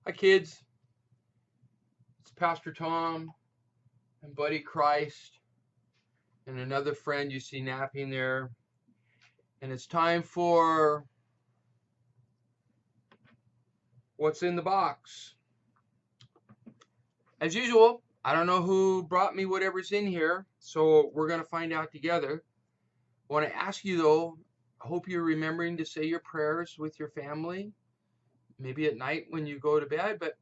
Hi, kids. It's Pastor Tom and Buddy Christ and another friend you see napping there. And it's time for What's in the Box. As usual, I don't know who brought me whatever's in here, so we're going to find out together. I want to ask you, though, I hope you're remembering to say your prayers with your family, maybe at night when you go to bed, but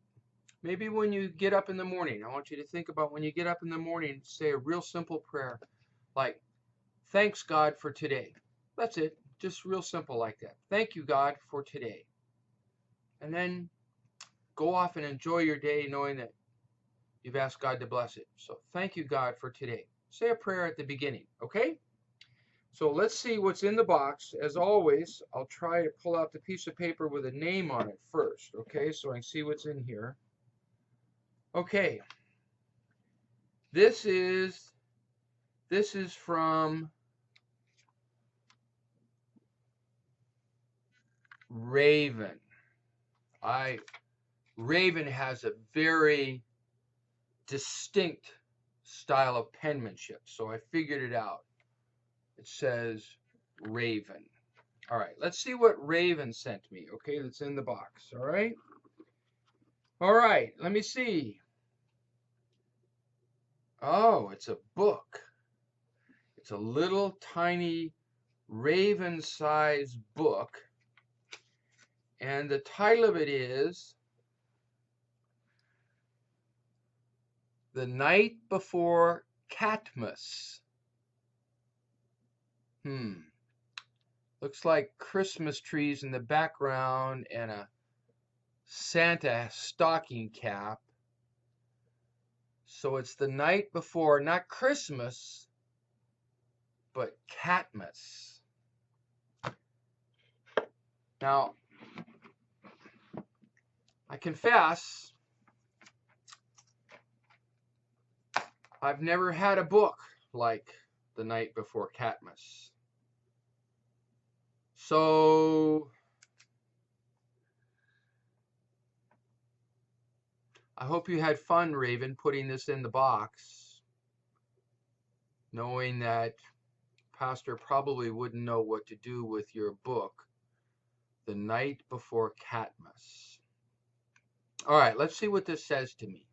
maybe when you get up in the morning. I want you to think about when you get up in the morning, say a real simple prayer like, thanks, God, for today. That's it. Just real simple like that. Thank you, God, for today. And then go off and enjoy your day knowing that you've asked God to bless it. So thank you, God, for today. Say a prayer at the beginning, okay? So let's see what's in the box. As always, I'll try to pull out the piece of paper with a name on it first, okay? So I can see what's in here. Okay. This is from Raven. Raven has a very distinct style of penmanship, so I figured it out. It says Raven. All right, let's see what Raven sent me, okay, that's in the box, all right? All right, let me see. Oh, it's a book. It's a little tiny Raven-sized book, and the title of it is The Night Before Catmas. Looks like Christmas trees in the background and a Santa stocking cap. So it's the night before, not Christmas, but Catmas. Now, I confess, I've never had a book like The Night Before Catmas. So I hope you had fun, Raven, putting this in the box, knowing that Pastor probably wouldn't know what to do with your book, The Night Before Catmas. All right, let's see what this says to me.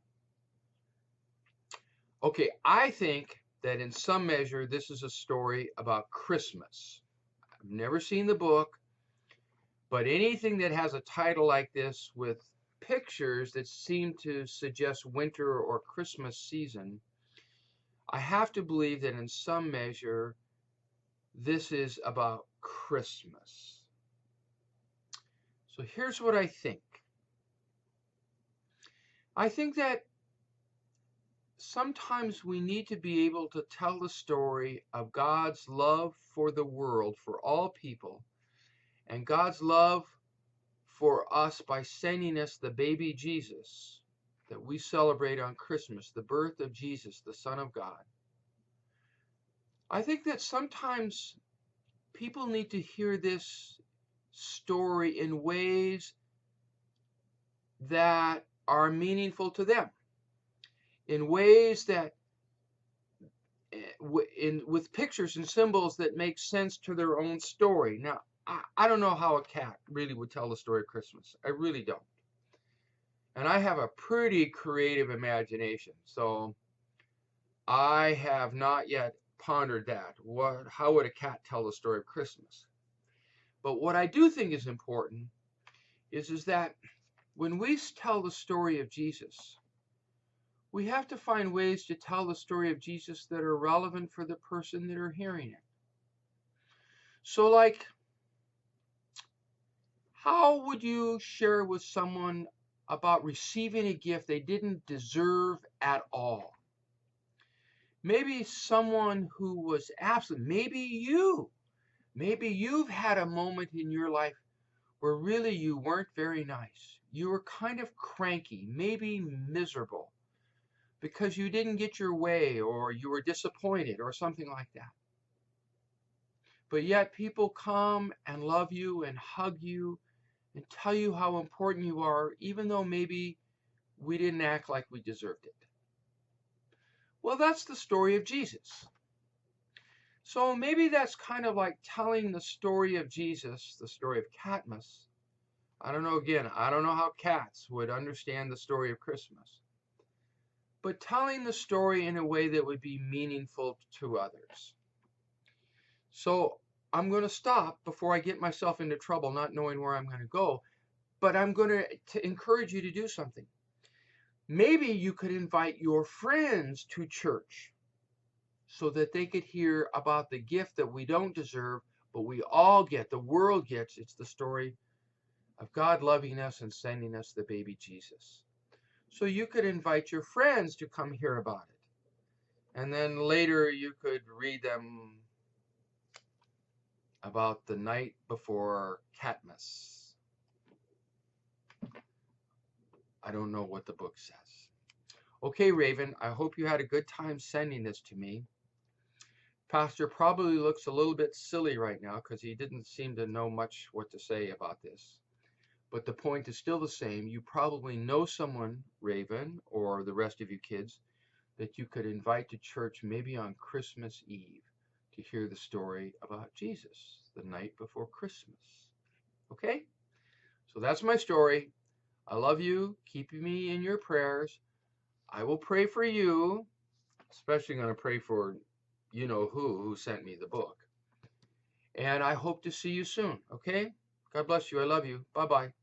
Okay, I think that in some measure this is a story about Christmas. I've never seen the book, but anything that has a title like this with pictures that seem to suggest winter or Christmas season, I have to believe that in some measure this is about Christmas. So here's what I think. I think that sometimes we need to be able to tell the story of God's love for the world, for all people, and God's love for us by sending us the baby Jesus that we celebrate on Christmas, the birth of Jesus, the Son of God. I think that sometimes people need to hear this story in ways that are meaningful to them, in ways that with pictures and symbols that make sense to their own story. Now, I don't know how a cat really would tell the story of Christmas. I really don't. And I have a pretty creative imagination, so I have not yet pondered that. How would a cat tell the story of Christmas? But what I do think is important is that when we tell the story of Jesus, we have to find ways to tell the story of Jesus that are relevant for the person that are hearing it. So, like, how would you share with someone about receiving a gift they didn't deserve at all? Maybe someone who was absent, maybe you've had a moment in your life where really you weren't very nice. You were kind of cranky, maybe miserable, because you didn't get your way or you were disappointed or something like that. But yet people come and love you and hug you and tell you how important you are, even though maybe we didn't act like we deserved it. Well, that's the story of Jesus. So maybe that's kind of like telling the story of Jesus, the story of Catmas. I don't know, again, I don't know how cats would understand the story of Christmas, but telling the story in a way that would be meaningful to others. So I'm going to stop before I get myself into trouble, not knowing where I'm going to go, but I'm going to encourage you to do something. Maybe you could invite your friends to church so that they could hear about the gift that we don't deserve, but we all get, the world gets. It's the story of God loving us and sending us the baby Jesus. So you could invite your friends to come hear about it. And then later you could read them about the night before Catmas. I don't know what the book says. Okay, Raven, I hope you had a good time sending this to me. Pastor probably looks a little bit silly right now because he didn't seem to know much what to say about this. But the point is still the same. You probably know someone, Raven, or the rest of you kids, that you could invite to church maybe on Christmas Eve to hear the story about Jesus, the night before Christmas. Okay? So that's my story. I love you. Keep me in your prayers. I will pray for you, especially going to pray for you know who sent me the book. And I hope to see you soon, okay? God bless you. I love you. Bye-bye.